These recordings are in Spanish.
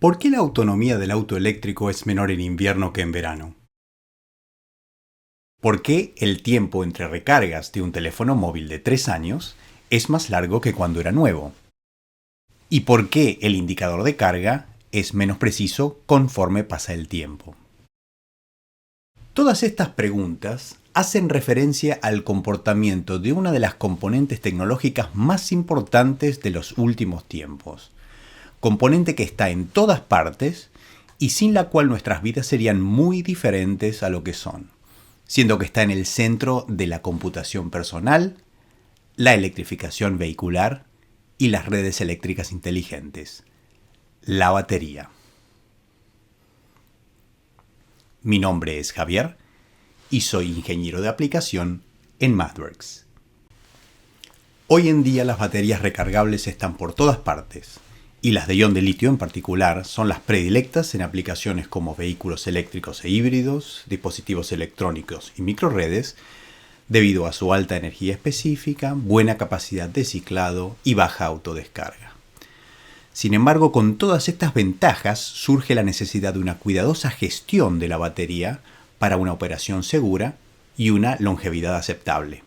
¿Por qué la autonomía del auto eléctrico es menor en invierno que en verano? ¿Por qué el tiempo entre recargas de un teléfono móvil de 3 años es más largo que cuando era nuevo? ¿Y por qué el indicador de carga es menos preciso conforme pasa el tiempo? Todas estas preguntas hacen referencia al comportamiento de una de las componentes tecnológicas más importantes de los últimos tiempos. Componente que está en todas partes y sin la cual nuestras vidas serían muy diferentes a lo que son, siendo que está en el centro de la computación personal, la electrificación vehicular y las redes eléctricas inteligentes, la batería. Mi nombre es Javier y soy ingeniero de aplicación en MathWorks. Hoy en día las baterías recargables están por todas partes, y las de ion de litio en particular son las predilectas en aplicaciones como vehículos eléctricos e híbridos, dispositivos electrónicos y microredes, debido a su alta energía específica, buena capacidad de ciclado y baja autodescarga. Sin embargo, con todas estas ventajas surge la necesidad de una cuidadosa gestión de la batería para una operación segura y una longevidad aceptable.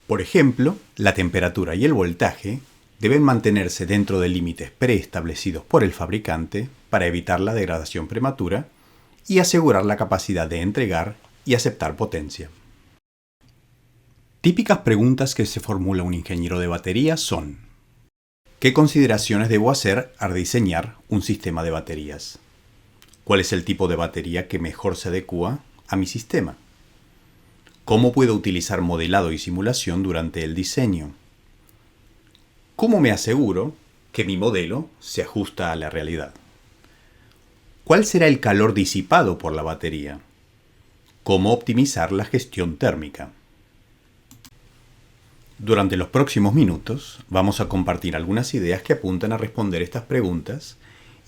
Por ejemplo, la temperatura y el voltaje deben mantenerse dentro de límites preestablecidos por el fabricante para evitar la degradación prematura y asegurar la capacidad de entregar y aceptar potencia. Típicas preguntas que se formula un ingeniero de baterías son: ¿qué consideraciones debo hacer al diseñar un sistema de baterías? ¿Cuál es el tipo de batería que mejor se adecua a mi sistema? ¿Cómo puedo utilizar modelado y simulación durante el diseño? ¿Cómo me aseguro que mi modelo se ajusta a la realidad? ¿Cuál será el calor disipado por la batería? ¿Cómo optimizar la gestión térmica? Durante los próximos minutos vamos a compartir algunas ideas que apuntan a responder estas preguntas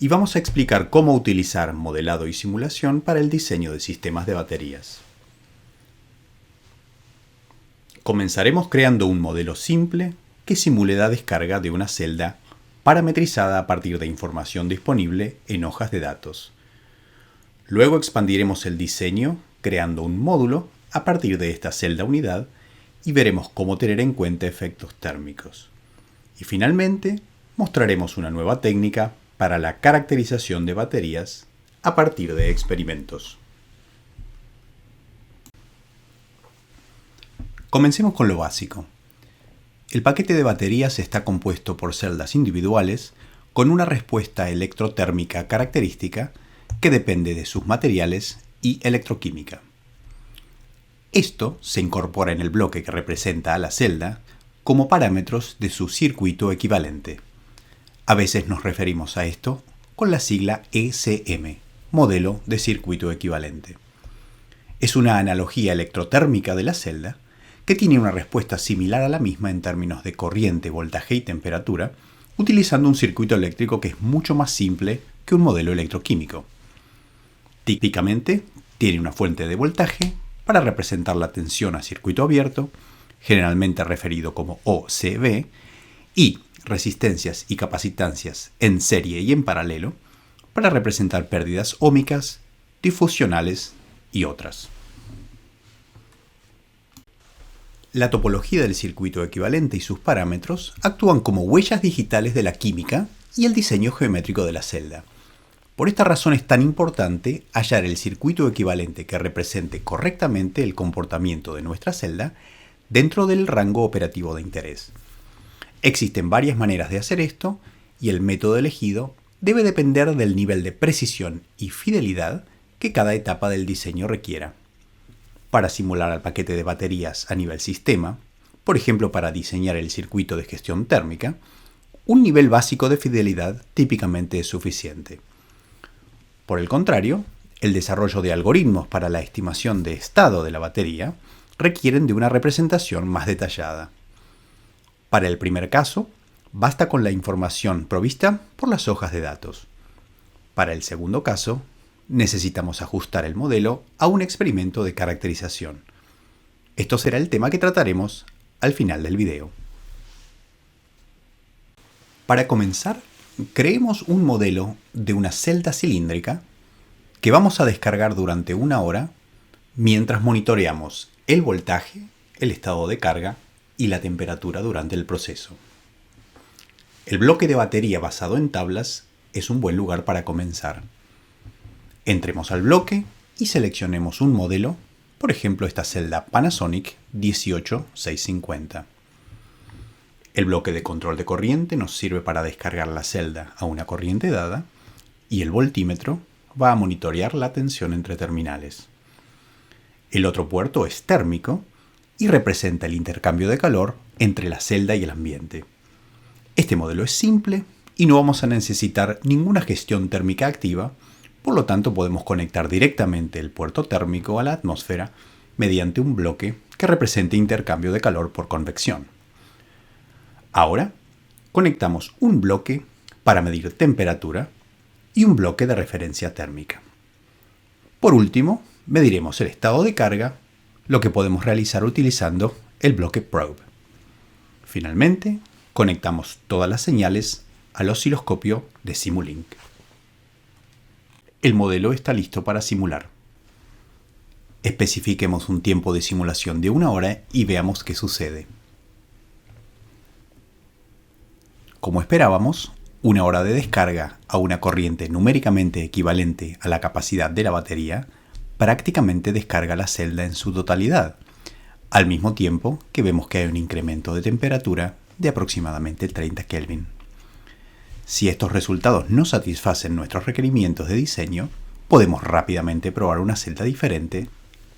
y vamos a explicar cómo utilizar modelado y simulación para el diseño de sistemas de baterías. Comenzaremos creando un modelo simple que simule la descarga de una celda parametrizada a partir de información disponible en hojas de datos. Luego expandiremos el diseño creando un módulo a partir de esta celda unidad y veremos cómo tener en cuenta efectos térmicos. Y finalmente mostraremos una nueva técnica para la caracterización de baterías a partir de experimentos. Comencemos con lo básico. El paquete de baterías está compuesto por celdas individuales con una respuesta electrotérmica característica que depende de sus materiales y electroquímica. Esto se incorpora en el bloque que representa a la celda como parámetros de su circuito equivalente. A veces nos referimos a esto con la sigla ECM, modelo de circuito equivalente. Es una analogía electrotérmica de la celda que tiene una respuesta similar a la misma en términos de corriente, voltaje y temperatura, utilizando un circuito eléctrico que es mucho más simple que un modelo electroquímico. Típicamente tiene una fuente de voltaje para representar la tensión a circuito abierto, generalmente referido como OCB, y resistencias y capacitancias en serie y en paralelo para representar pérdidas óhmicas, difusionales y otras. La topología del circuito equivalente y sus parámetros actúan como huellas digitales de la química y el diseño geométrico de la celda. Por esta razón es tan importante hallar el circuito equivalente que represente correctamente el comportamiento de nuestra celda dentro del rango operativo de interés. Existen varias maneras de hacer esto y el método elegido debe depender del nivel de precisión y fidelidad que cada etapa del diseño requiera. Para simular al paquete de baterías a nivel sistema, por ejemplo para diseñar el circuito de gestión térmica, un nivel básico de fidelidad típicamente es suficiente. Por el contrario, el desarrollo de algoritmos para la estimación de estado de la batería requieren de una representación más detallada. Para el primer caso, basta con la información provista por las hojas de datos. Para el segundo caso, necesitamos ajustar el modelo a un experimento de caracterización. Esto será el tema que trataremos al final del video. Para comenzar, creemos un modelo de una celda cilíndrica que vamos a descargar durante una hora mientras monitoreamos el voltaje, el estado de carga y la temperatura durante el proceso. El bloque de batería basado en tablas es un buen lugar para comenzar. Entremos al bloque y seleccionemos un modelo, por ejemplo esta celda Panasonic 18650. El bloque de control de corriente nos sirve para descargar la celda a una corriente dada y el voltímetro va a monitorear la tensión entre terminales. El otro puerto es térmico y representa el intercambio de calor entre la celda y el ambiente. Este modelo es simple y no vamos a necesitar ninguna gestión térmica activa, por lo tanto podemos conectar directamente el puerto térmico a la atmósfera mediante un bloque que represente intercambio de calor por convección. Ahora, conectamos un bloque para medir temperatura y un bloque de referencia térmica. Por último, mediremos el estado de carga, lo que podemos realizar utilizando el bloque Probe. Finalmente, conectamos todas las señales al osciloscopio de Simulink. El modelo está listo para simular. Especifiquemos un tiempo de simulación de 1 hora y veamos qué sucede. Como esperábamos, 1 hora de descarga a una corriente numéricamente equivalente a la capacidad de la batería prácticamente descarga la celda en su totalidad, al mismo tiempo que vemos que hay un incremento de temperatura de aproximadamente 30 Kelvin. Si estos resultados no satisfacen nuestros requerimientos de diseño, podemos rápidamente probar una celda diferente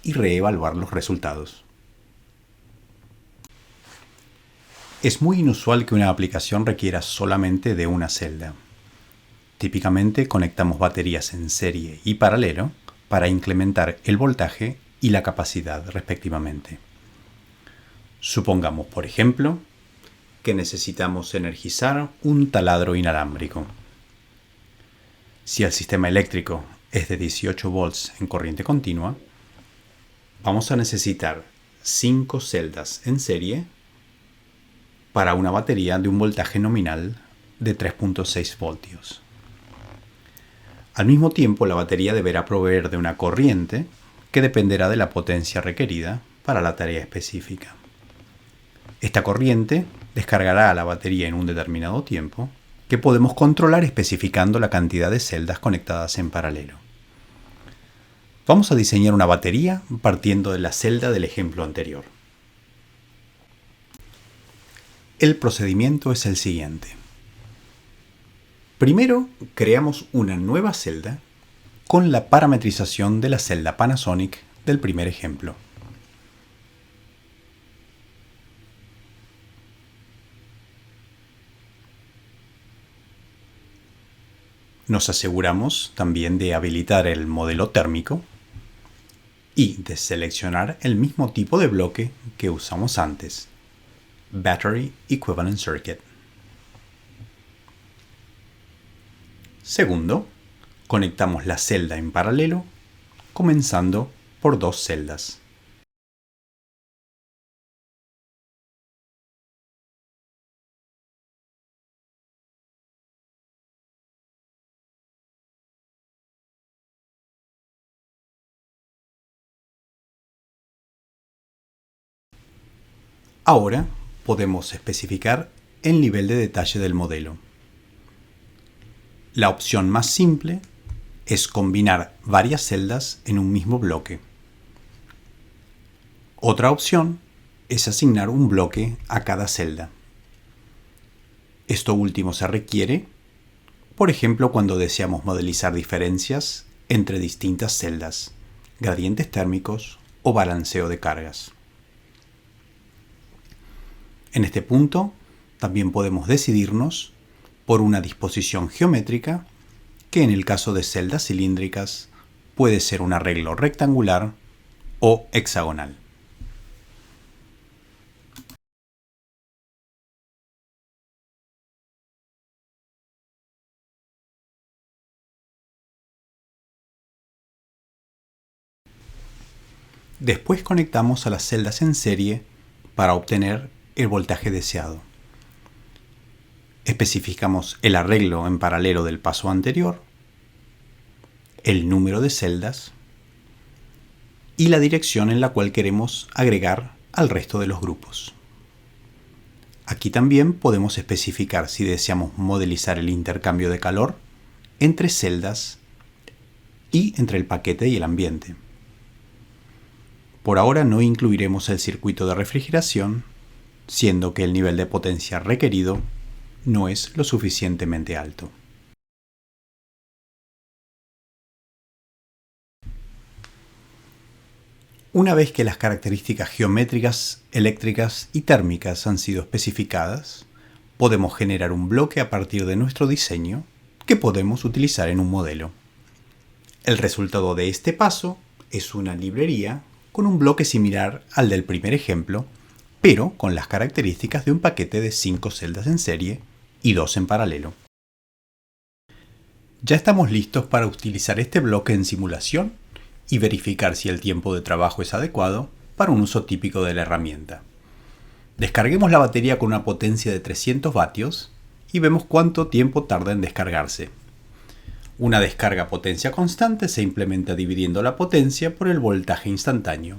y reevaluar los resultados. Es muy inusual que una aplicación requiera solamente de una celda. Típicamente conectamos baterías en serie y paralelo para incrementar el voltaje y la capacidad respectivamente. Supongamos, por ejemplo, que necesitamos energizar un taladro inalámbrico. Si el sistema eléctrico es de 18 volts en corriente continua, vamos a necesitar 5 celdas en serie para una batería de un voltaje nominal de 3.6 voltios. Al mismo tiempo, la batería deberá proveer de una corriente que dependerá de la potencia requerida para la tarea específica. Esta corriente descargará a la batería en un determinado tiempo, que podemos controlar especificando la cantidad de celdas conectadas en paralelo. Vamos a diseñar una batería partiendo de la celda del ejemplo anterior. El procedimiento es el siguiente. Primero, creamos una nueva celda con la parametrización de la celda Panasonic del primer ejemplo. Nos aseguramos también de habilitar el modelo térmico y de seleccionar el mismo tipo de bloque que usamos antes, Battery Equivalent Circuit. Segundo, conectamos la celda en paralelo, comenzando por 2 celdas. Ahora podemos especificar el nivel de detalle del modelo. La opción más simple es combinar varias celdas en un mismo bloque. Otra opción es asignar un bloque a cada celda. Esto último se requiere, por ejemplo, cuando deseamos modelizar diferencias entre distintas celdas, gradientes térmicos o balanceo de cargas. En este punto, también podemos decidirnos por una disposición geométrica que en el caso de celdas cilíndricas puede ser un arreglo rectangular o hexagonal. Después conectamos a las celdas en serie para obtener el voltaje deseado. Especificamos el arreglo en paralelo del paso anterior, el número de celdas y la dirección en la cual queremos agregar al resto de los grupos. Aquí también podemos especificar si deseamos modelizar el intercambio de calor entre celdas y entre el paquete y el ambiente. Por ahora no incluiremos el circuito de refrigeración, siendo que el nivel de potencia requerido no es lo suficientemente alto. Una vez que las características geométricas, eléctricas y térmicas han sido especificadas, podemos generar un bloque a partir de nuestro diseño que podemos utilizar en un modelo. El resultado de este paso es una librería con un bloque similar al del primer ejemplo, pero con las características de un paquete de 5 celdas en serie y 2 en paralelo. Ya estamos listos para utilizar este bloque en simulación y verificar si el tiempo de trabajo es adecuado para un uso típico de la herramienta. Descarguemos la batería con una potencia de 300 vatios y vemos cuánto tiempo tarda en descargarse. Una descarga potencia constante se implementa dividiendo la potencia por el voltaje instantáneo,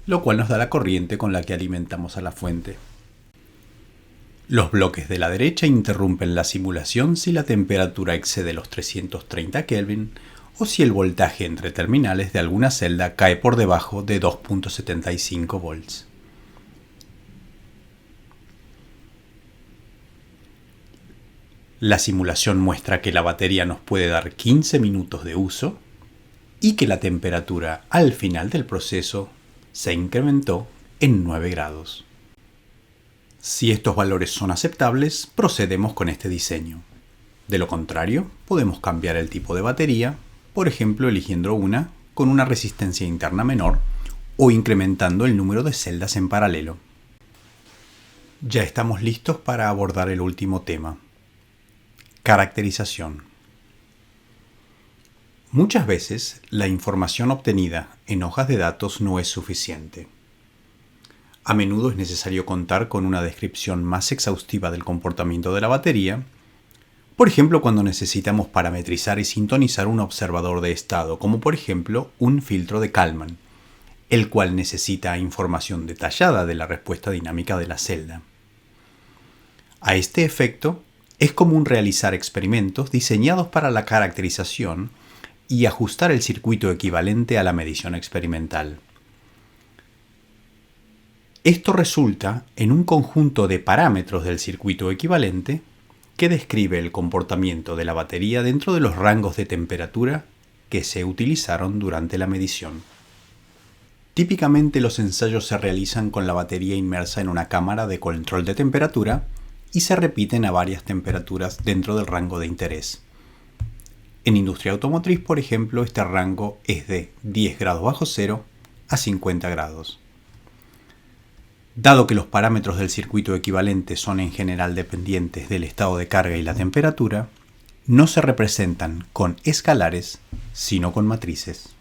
lo cual nos da la corriente con la que alimentamos a la fuente. Los bloques de la derecha interrumpen la simulación si la temperatura excede los 330 Kelvin o si el voltaje entre terminales de alguna celda cae por debajo de 2.75 volts. La simulación muestra que la batería nos puede dar 15 minutos de uso y que la temperatura al final del proceso se incrementó en 9 grados. Si estos valores son aceptables, procedemos con este diseño. De lo contrario, podemos cambiar el tipo de batería, por ejemplo eligiendo una con una resistencia interna menor o incrementando el número de celdas en paralelo. Ya estamos listos para abordar el último tema. Caracterización. Muchas veces la información obtenida en hojas de datos no es suficiente. A menudo es necesario contar con una descripción más exhaustiva del comportamiento de la batería, por ejemplo cuando necesitamos parametrizar y sintonizar un observador de estado, como por ejemplo un filtro de Kalman, el cual necesita información detallada de la respuesta dinámica de la celda. A este efecto, es común realizar experimentos diseñados para la caracterización y ajustar el circuito equivalente a la medición experimental. Esto resulta en un conjunto de parámetros del circuito equivalente que describe el comportamiento de la batería dentro de los rangos de temperatura que se utilizaron durante la medición. Típicamente los ensayos se realizan con la batería inmersa en una cámara de control de temperatura y se repiten a varias temperaturas dentro del rango de interés. En industria automotriz, por ejemplo, este rango es de 10 grados bajo cero a 50 grados. Dado que los parámetros del circuito equivalente son en general dependientes del estado de carga y la temperatura, no se representan con escalares, sino con matrices.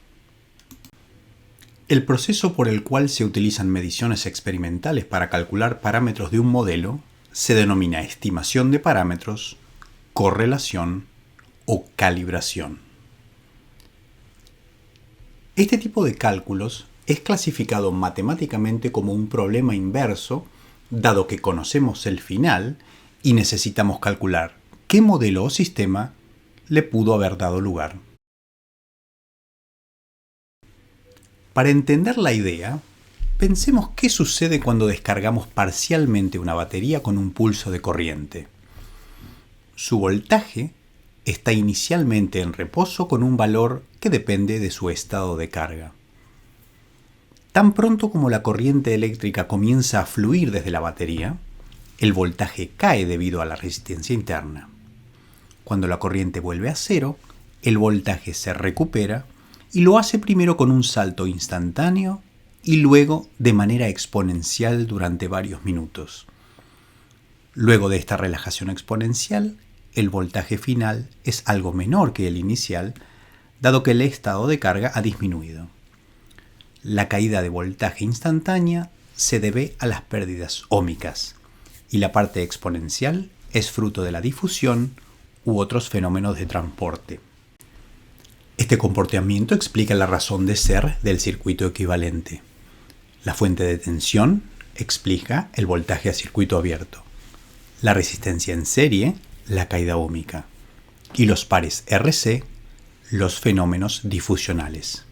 El proceso por el cual se utilizan mediciones experimentales para calcular parámetros de un modelo se denomina estimación de parámetros, correlación o calibración. Este tipo de cálculos es clasificado matemáticamente como un problema inverso, dado que conocemos el final y necesitamos calcular qué modelo o sistema le pudo haber dado lugar. Para entender la idea, pensemos qué sucede cuando descargamos parcialmente una batería con un pulso de corriente. Su voltaje está inicialmente en reposo con un valor que depende de su estado de carga. Tan pronto como la corriente eléctrica comienza a fluir desde la batería, el voltaje cae debido a la resistencia interna. Cuando la corriente vuelve a cero, el voltaje se recupera y lo hace primero con un salto instantáneo y luego de manera exponencial durante varios minutos. Luego de esta relajación exponencial, el voltaje final es algo menor que el inicial, dado que el estado de carga ha disminuido. La caída de voltaje instantánea se debe a las pérdidas óhmicas y la parte exponencial es fruto de la difusión u otros fenómenos de transporte. Este comportamiento explica la razón de ser del circuito equivalente. La fuente de tensión explica el voltaje a circuito abierto. La resistencia en serie, la caída óhmica. Y los pares RC, los fenómenos difusionales.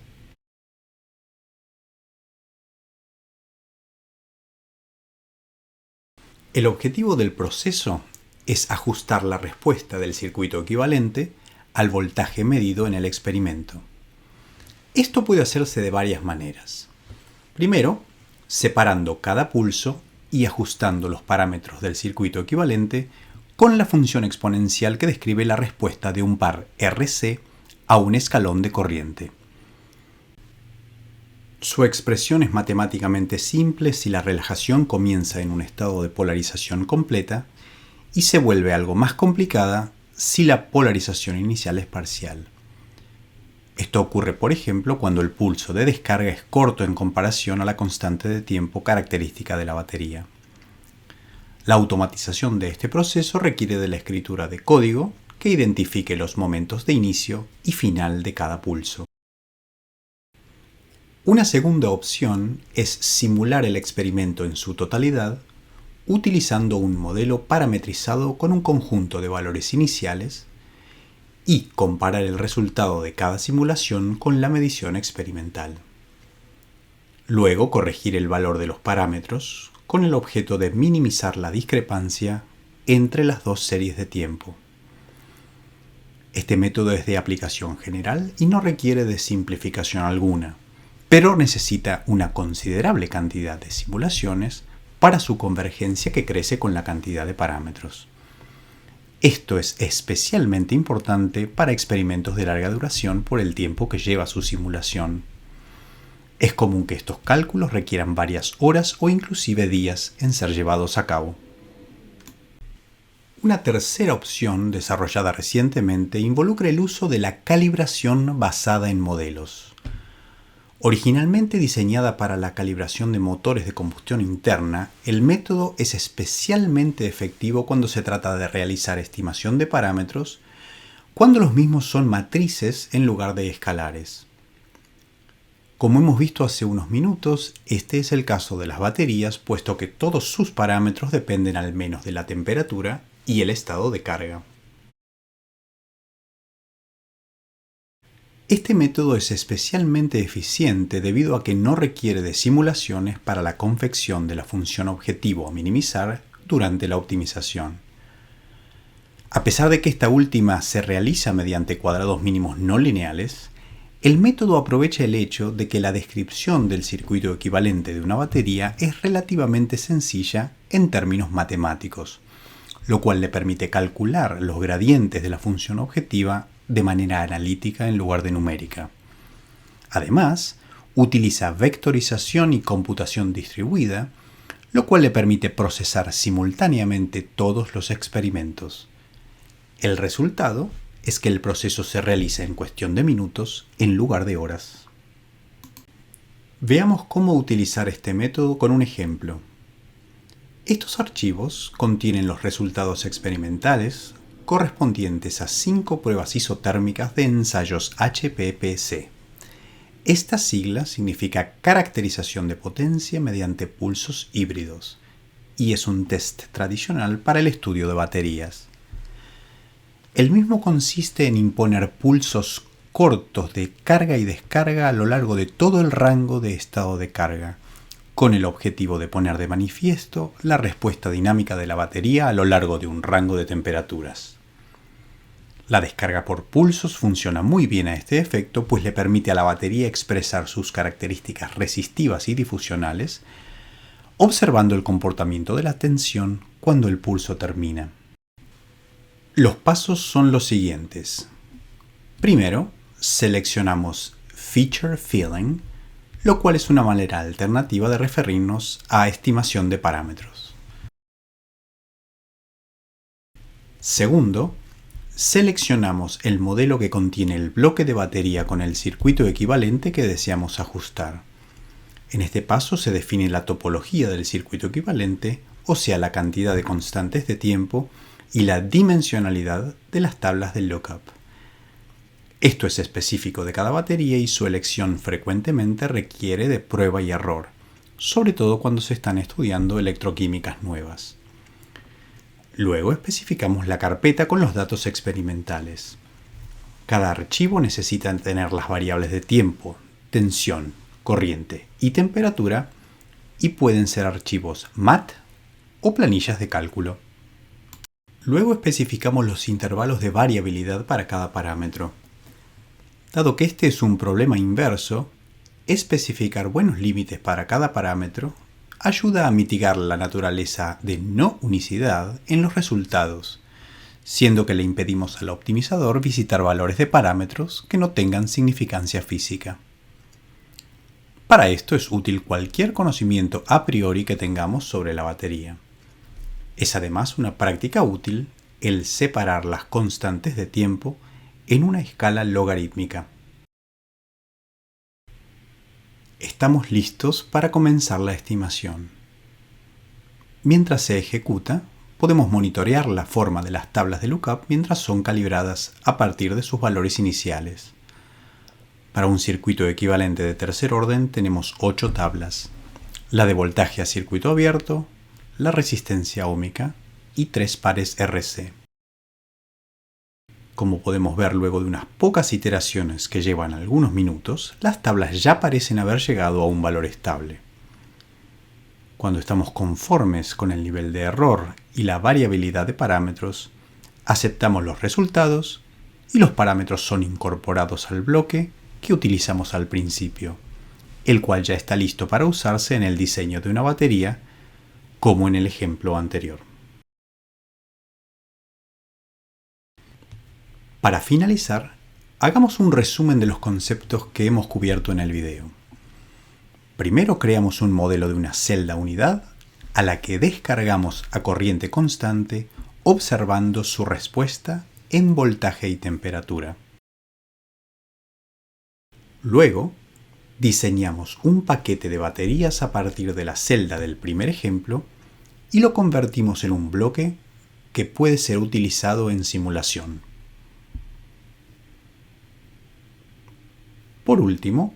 El objetivo del proceso es ajustar la respuesta del circuito equivalente al voltaje medido en el experimento. Esto puede hacerse de varias maneras. Primero, separando cada pulso y ajustando los parámetros del circuito equivalente con la función exponencial que describe la respuesta de un par RC a un escalón de corriente. Su expresión es matemáticamente simple si la relajación comienza en un estado de polarización completa y se vuelve algo más complicada si la polarización inicial es parcial. Esto ocurre, por ejemplo, cuando el pulso de descarga es corto en comparación a la constante de tiempo característica de la batería. La automatización de este proceso requiere de la escritura de código que identifique los momentos de inicio y final de cada pulso. Una segunda opción es simular el experimento en su totalidad utilizando un modelo parametrizado con un conjunto de valores iniciales y comparar el resultado de cada simulación con la medición experimental. Luego corregir el valor de los parámetros con el objeto de minimizar la discrepancia entre las dos series de tiempo. Este método es de aplicación general y no requiere de simplificación alguna, pero necesita una considerable cantidad de simulaciones para su convergencia que crece con la cantidad de parámetros. Esto es especialmente importante para experimentos de larga duración por el tiempo que lleva su simulación. Es común que estos cálculos requieran varias horas o inclusive días en ser llevados a cabo. Una tercera opción desarrollada recientemente involucra el uso de la calibración basada en modelos. Originalmente diseñada para la calibración de motores de combustión interna, el método es especialmente efectivo cuando se trata de realizar estimación de parámetros, cuando los mismos son matrices en lugar de escalares. Como hemos visto hace unos minutos, este es el caso de las baterías, puesto que todos sus parámetros dependen al menos de la temperatura y el estado de carga. Este método es especialmente eficiente debido a que no requiere de simulaciones para la confección de la función objetivo a minimizar durante la optimización. A pesar de que esta última se realiza mediante cuadrados mínimos no lineales, el método aprovecha el hecho de que la descripción del circuito equivalente de una batería es relativamente sencilla en términos matemáticos, lo cual le permite calcular los gradientes de la función objetiva de manera analítica en lugar de numérica. Además, utiliza vectorización y computación distribuida, lo cual le permite procesar simultáneamente todos los experimentos. El resultado es que el proceso se realiza en cuestión de minutos en lugar de horas. Veamos cómo utilizar este método con un ejemplo. Estos archivos contienen los resultados experimentales correspondientes a 5 pruebas isotérmicas de ensayos HPPC. Esta sigla significa caracterización de potencia mediante pulsos híbridos y es un test tradicional para el estudio de baterías. El mismo consiste en imponer pulsos cortos de carga y descarga a lo largo de todo el rango de estado de carga, con el objetivo de poner de manifiesto la respuesta dinámica de la batería a lo largo de un rango de temperaturas. La descarga por pulsos funciona muy bien a este efecto, pues le permite a la batería expresar sus características resistivas y difusionales, observando el comportamiento de la tensión cuando el pulso termina. Los pasos son los siguientes. Primero, seleccionamos Feature Filling, lo cual es una manera alternativa de referirnos a estimación de parámetros. Segundo, seleccionamos el modelo que contiene el bloque de batería con el circuito equivalente que deseamos ajustar. En este paso se define la topología del circuito equivalente, o sea, la cantidad de constantes de tiempo, y la dimensionalidad de las tablas del lookup. Esto es específico de cada batería y su elección frecuentemente requiere de prueba y error, sobre todo cuando se están estudiando electroquímicas nuevas. Luego especificamos la carpeta con los datos experimentales. Cada archivo necesita tener las variables de tiempo, tensión, corriente y temperatura y pueden ser archivos MAT o planillas de cálculo. Luego especificamos los intervalos de variabilidad para cada parámetro. Dado que este es un problema inverso, especificar buenos límites para cada parámetro ayuda a mitigar la naturaleza de no unicidad en los resultados, siendo que le impedimos al optimizador visitar valores de parámetros que no tengan significancia física. Para esto es útil cualquier conocimiento a priori que tengamos sobre la batería. Es además una práctica útil el separar las constantes de tiempo en una escala logarítmica. Estamos listos para comenzar la estimación. Mientras se ejecuta, podemos monitorear la forma de las tablas de lookup mientras son calibradas a partir de sus valores iniciales. Para un circuito equivalente de tercer orden tenemos 8 tablas: la de voltaje a circuito abierto, la resistencia óhmica y 3 pares RC. Como podemos ver luego de unas pocas iteraciones que llevan algunos minutos, las tablas ya parecen haber llegado a un valor estable. Cuando estamos conformes con el nivel de error y la variabilidad de parámetros, aceptamos los resultados y los parámetros son incorporados al bloque que utilizamos al principio, el cual ya está listo para usarse en el diseño de una batería, como en el ejemplo anterior. Para finalizar, hagamos un resumen de los conceptos que hemos cubierto en el video. Primero creamos un modelo de una celda unidad a la que descargamos a corriente constante observando su respuesta en voltaje y temperatura. Luego, diseñamos un paquete de baterías a partir de la celda del primer ejemplo y lo convertimos en un bloque que puede ser utilizado en simulación. Por último,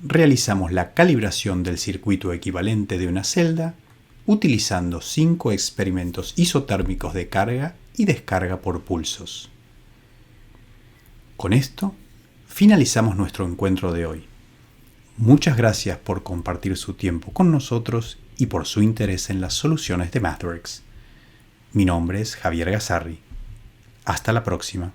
realizamos la calibración del circuito equivalente de una celda utilizando 5 experimentos isotérmicos de carga y descarga por pulsos. Con esto, finalizamos nuestro encuentro de hoy. Muchas gracias por compartir su tiempo con nosotros y por su interés en las soluciones de Mathworks. Mi nombre es Javier Gazzarri. Hasta la próxima.